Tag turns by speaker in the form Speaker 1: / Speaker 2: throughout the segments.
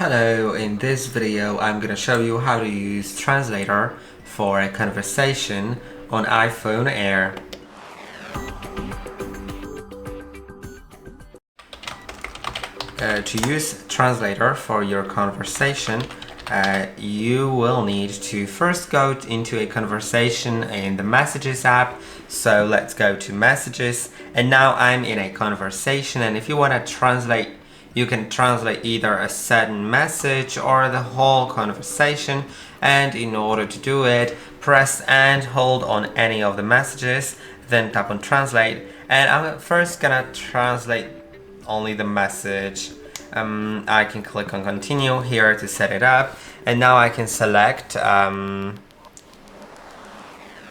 Speaker 1: Hello, in this video I'm going to show you how to use Translator for a conversation on iPhone Air. To use Translator for your conversation, you will need to first go into a conversation in the Messages app. So let's go to Messages, and now I'm in a conversation, and if you want to translate, you can translate either a certain message or the whole conversation, and in order to do it, press and hold on any of the messages, then tap on translate, and I'm first gonna translate only the message. I can click on continue here to set it up, and now I can select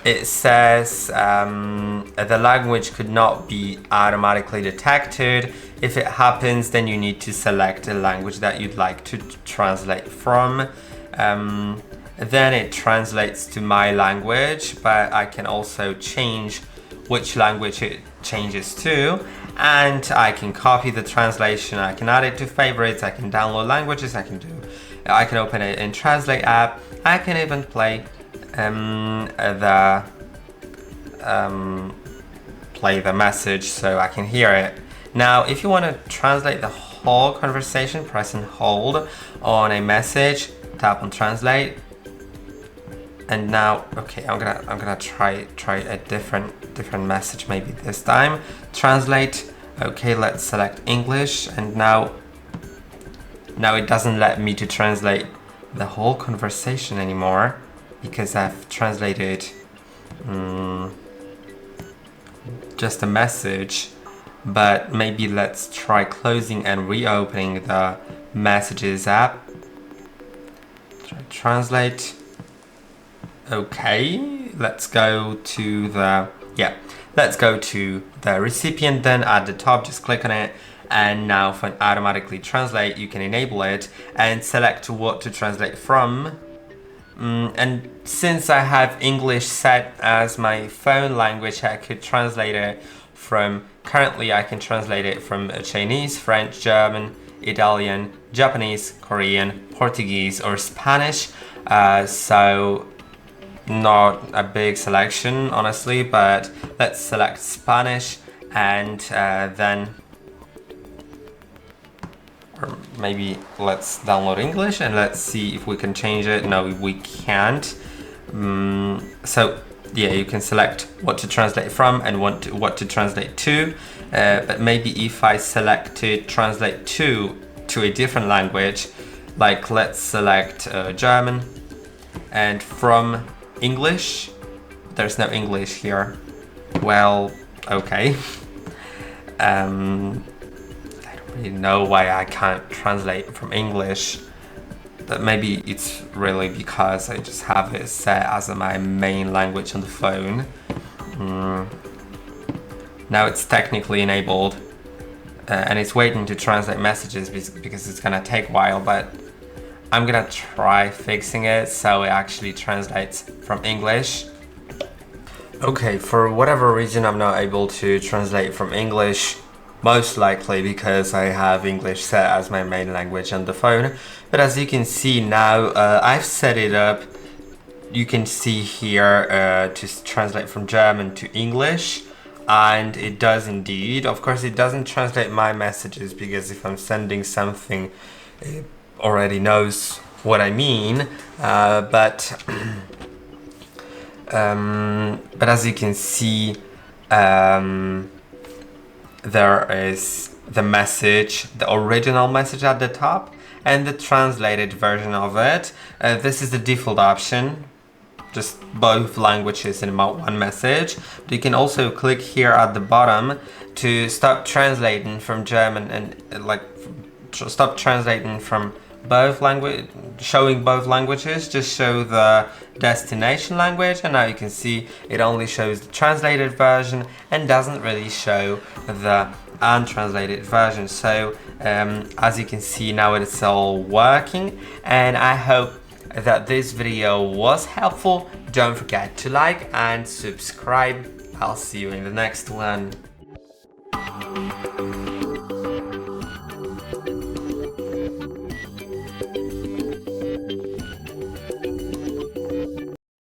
Speaker 1: it says the language could not be automatically detected. If it happens, then you need to select a language that you'd like to translate from. Then it translates to my language, but I can also change which language it changes to, and I can copy the translation, I can add it to favorites, I can download languages, I can open it in Translate app, I can even play the message so I can hear it. Now, if you want to translate the whole conversation, press and hold on a message, tap on translate, and now, okay, I'm gonna try a different message maybe this time. Translate. Okay, let's select English, and now it doesn't let me to translate the whole conversation anymore because I've translated just a message. But maybe let's try closing and reopening the Messages app. Try translate. Okay, let's go to the recipient. Then at the top, just click on it, and now for automatically translate, you can enable it and select what to translate from. And since I have English set as my phone language, I could translate it from, currently I can translate it from Chinese, French, German, Italian, Japanese, Korean, Portuguese, or Spanish. So not a big selection, honestly, but let's select Spanish, and then, or maybe let's download English and let's see if we can change it. No, we can't. So yeah, you can select what to translate from and what to translate to, but maybe if I select to translate to a different language, like let's select German, and from English, there's no English here. Well, okay. I don't really know why I can't translate from English, but maybe it's really because I just have it set as my main language on the phone. Now it's technically enabled, and it's waiting to translate messages because it's gonna take a while, but I'm gonna try fixing it so it actually translates from English. Okay, for whatever reason I'm not able to translate from English, most likely because I have English set as my main language on the phone. But as you can see now, I've set it up. You can see here to translate from German to English, and it does indeed. Of course, it doesn't translate my messages because if I'm sending something, it already knows what I mean. But as you can see, there is the message, the original message at the top, and the translated version of it. This is the default option, just both languages in one message. But you can also click here at the bottom to stop translating from German and stop translating from both language, showing both languages, just show the destination language, and now you can see it only shows the translated version and doesn't really show the untranslated version. So as you can see now, it's all working, and I hope that this video was helpful. Don't forget to like and subscribe. I'll see you in the next one.